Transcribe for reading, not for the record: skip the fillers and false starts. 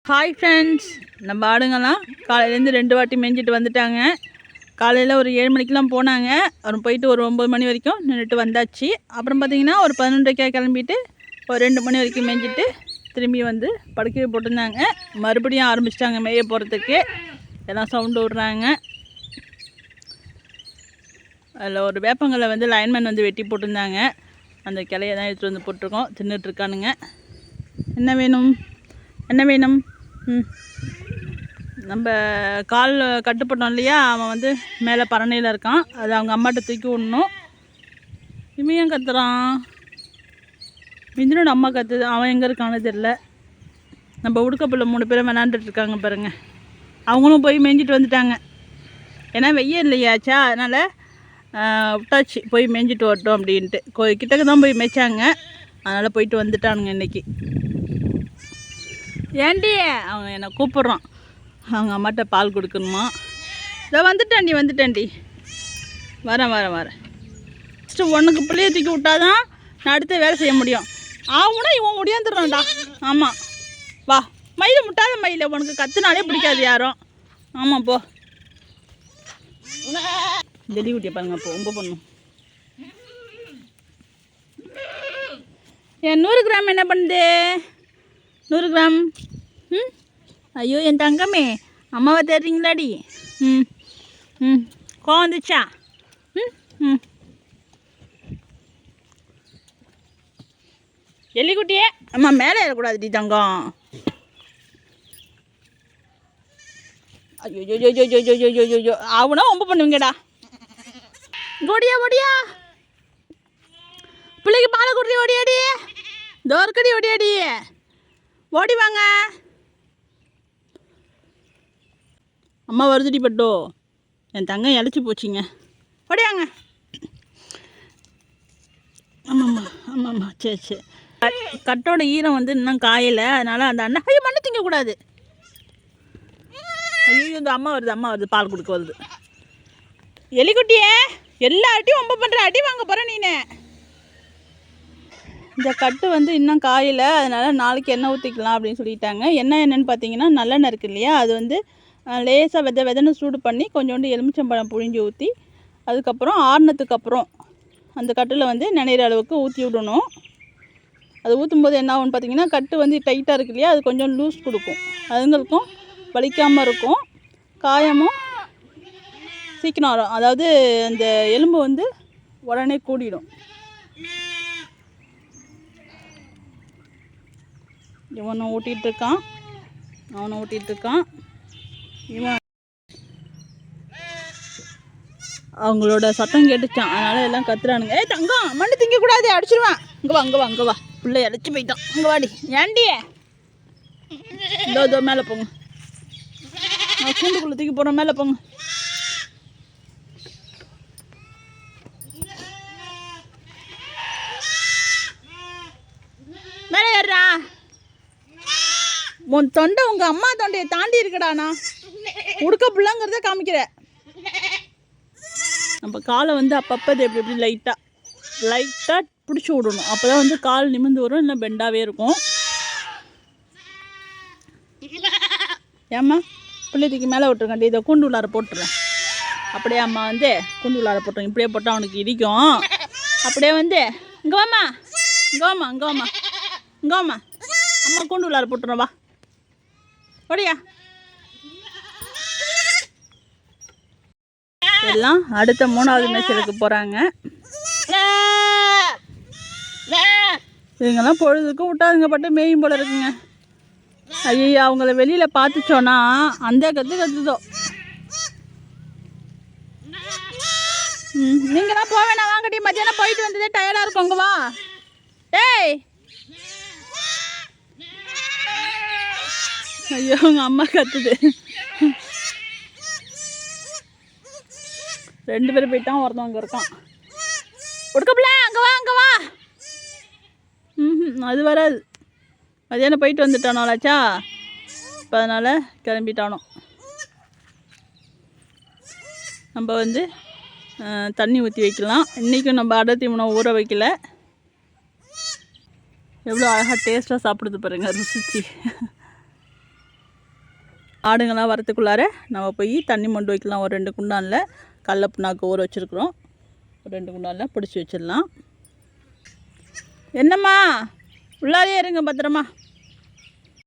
Hi friends, நம்ம ஆடுங்கள்லாம் காலையிலேருந்து 2 வாட்டி மேய்ஞ்சிட்டு வந்துட்டாங்க. காலையில் ஒரு 7 மணிக்கெலாம் போனாங்க. அப்புறம் போயிட்டு ஒரு 9 மணி வரைக்கும் நின்றுட்டு வந்தாச்சு. அப்புறம் பார்த்திங்கன்னா ஒரு 11:30 கிளம்பிட்டு ஒரு 2 மணி வரைக்கும் மேய்ஞ்சிட்டு திரும்பி வந்து படுக்கவே போட்டிருந்தாங்க. மறுபடியும் ஆரம்பிச்சிட்டாங்க மேய போகிறதுக்கு. எல்லாம் சவுண்டு விட்றாங்க. அதில் ஒரு வேப்பங்களை வந்து லைன்மேன் வந்து வெட்டி போட்டிருந்தாங்க. அந்த கிளையை தான் எடுத்துகிட்டு வந்து போட்டிருக்கோம். தின்னுட்டுருக்கானுங்க. என்ன வேணும் என்ன வேணும்? நம்ம கால் கட்டுப்பட்டோம் இல்லையா, அவன் வந்து மேலே பரணையில் இருக்கான். அது அவங்க அம்மாட்ட தூக்கி விடணும். இவன் ஏன் கத்துறான்? மிஞ்சினோட அம்மா கத்துது. அவன் எங்கே இருக்கான்னு தெரில. நம்ம உடுக்கப்புள்ள 3 பேரும் விளாண்டுட்டு இருக்காங்க பாருங்க. அவங்களும் போய் மேய்ஞ்சிட்டு வந்துட்டாங்க. ஏன்னா வெய்ய இல்லையாச்சா, அதனால் விட்டாச்சு போய் மேய்ஞ்சிட்டு வரட்டும் அப்படின்ட்டு. கிட்டக்கு தான் போய் மேய்ச்சாங்க. அதனால் போயிட்டு வந்துட்டானுங்க இன்றைக்கி. ஏண்டி அவன் என்னை கூப்பிட்றான். அவங்க அம்மாட்ட பால் கொடுக்கணுமா. இதை வந்துட்டேன்டி வரேன். ஃபஸ்ட்டு உனக்கு பிள்ளைய தூக்கி விட்டாதான் நான் அடுத்த வேலை செய்ய முடியும். ஆகுனா இவன் முடியாந்துடுறான்டா. ஆமாம், வா. மயில முட்டாத மயில, உனக்கு கத்துனாலே பிடிக்காது யாரும். ஆமாம், போ. டெல்லி குட்டியை பாருங்க, அப்போ ரொம்ப பண்ணும். என் 100 கிராம் என்ன பண்ணுது? 100 கிராம். ஐயோ என் தங்கமே, அம்மாவை தர்றீங்களாடி? கோவம் வந்துச்சா? எல்லிக்குட்டியே, அம்மா மேலே ஏறக்கூடாதுடி தங்கம். ஐயோ ஆகுனா ரொம்ப பண்ணுவீங்கடா. ஓடியா பிள்ளைக்கு பாலை குடி. ஓடியாடி தோற்கடி. ஓடியாடி ஓடி வாங்க. அம்மா வருதுடி பட்டோ. என் தங்கம் இழைச்சி போச்சுங்க. ஓடியாங்க. ஆமாம்மா சரி. கட்டோட ஈரம் வந்து இன்னும் காயலை. அதனால் அந்த அண்ணன் ஐயோ மண்ணு திங்கக்கூடாது. ஐயோ இந்த அம்மா வருது பால் கொடுக்க வருது. எலிக்குட்டியே, எல்லார்ட்டையும் ரொம்ப பண்ணுற. அடி வாங்க போகிறேன் நீனே. இந்த கட்டு வந்து இன்னும் காயலை. அதனால் நாளைக்கு எண்ணெய் ஊற்றிக்கலாம் அப்படின்னு சொல்லிட்டாங்க. என்னென்னு பார்த்தீங்கன்னா நல்லெண்ணெய் இருக்குது இல்லையா, அது வந்து லேசாக வெதன்னு சூடு பண்ணி கொஞ்சோண்டு எலுமிச்சம்பழம் புழிஞ்சு ஊற்றி, அதுக்கப்புறம் ஆறுனதுக்கப்புறம் அந்த கட்டில் வந்து நினைகிற அளவுக்கு ஊற்றி விடணும். அது ஊற்றும்போது என்ன ஆகும்னு பார்த்தீங்கன்னா, கட்டு வந்து டைட்டாக இருக்கு இல்லையா, அது கொஞ்சம் லூஸ் கொடுக்கும். அதுங்களுக்கும் வலிக்காமல் இருக்கும். காயமும் சீக்கிரம் வரும். அதாவது அந்த எலும்பு வந்து உடனே கூடிடும். இவனை ஊட்டிகிட்டு இருக்கான், அவனை ஊட்டிகிட்டு இருக்கான். இவன் அவங்களோட சத்தம் கேட்டுச்சான். அதனால் எல்லாம் கத்துறானுங்க. தங்கம் மண்ணு திங்கக்கூடாது, அடிச்சிடுவான். இங்கே வா. பிள்ளை இழைச்சி போயிட்டான். இங்கே வாடி. ஏண்டியே இதோ மேலே போங்க. நான் கூண்டுக்குள்ளே தூக்கி போகிறேன். மேலே போங்க. மேலே ஏறா. உன் தொண்டை உங்கள் அம்மா தொண்டையை தாண்டி இருக்கடாண்ணா. உடுக்க பிள்ளைங்கிறத காமிக்கிற. நம்ம காலை வந்து அப்பப்போ இது எப்படி லைட்டாக பிடிச்சி விடணும். அப்போ தான் வந்து கால் நிமிர்ந்து வரும், இல்லை பெண்டாகவே இருக்கும். ஏம்மா பிள்ளை தூக்கி மேலே விட்டுருக்கண்டி. இதை கூண்டு உள்ளார போட்டுறேன். அப்படியே அம்மா வந்து கூண்டு உள்ளார போட்டுருங்க. இப்படியே போட்டால் அவனுக்கு இடிக்கும். அப்படியே வந்து இங்கே வாம்மா. அம்மா கூண்டு உள்ளார போட்டுறேன். வா ஓடியா. எல்லாம் அடுத்த 3வது மேய்ச்சலுக்கு போகிறாங்க. இவங்கெல்லாம் பொழுதுக்கும் விட்டாதுங்க பட்டு மேயும் போல இருக்குங்க. ஐயோ அவங்கள வெளியில் பார்த்துச்சோன்னா அந்த கத்துதோ. நீங்களாம் போக வேணாம், வாங்கடி. மத்தியானம் போயிட்டு வந்ததே டயர்டாக இருக்கோங்க. வா டேய். ஐயோ அவங்க அம்மா கத்துது. 2 பேரும் போயிட்டான், ஒருத்தன் அங்கே இருக்கான். கொடுக்கப்பல அங்கே வா. அது வராது. மதியானம் போயிட்டு வந்துட்டானோலாச்சா, இப்போ அதனால் கிளம்பிட்டானோ. நம்ம வந்து தண்ணி ஊற்றி வைக்கலாம். இன்றைக்கும் நம்ம அடை தீவனம் ஊற வைக்கல. எவ்வளோ அழகாக டேஸ்ட்டாக சாப்பிடுது பாருங்கள், ருசிச்சு. ஆடுங்கள்லாம் வரத்துக்குள்ளார நம்ம போய் தண்ணி மொண்டு வைக்கலாம். ஒரு 2 குண்டானில் கடல புண்ணாக்கு ஊற வச்சுருக்குறோம். ஒரு 2 குண்டானில் பிடிச்சி வச்சிடலாம். என்னம்மா உள்ளாரே இருங்க பத்திரமா.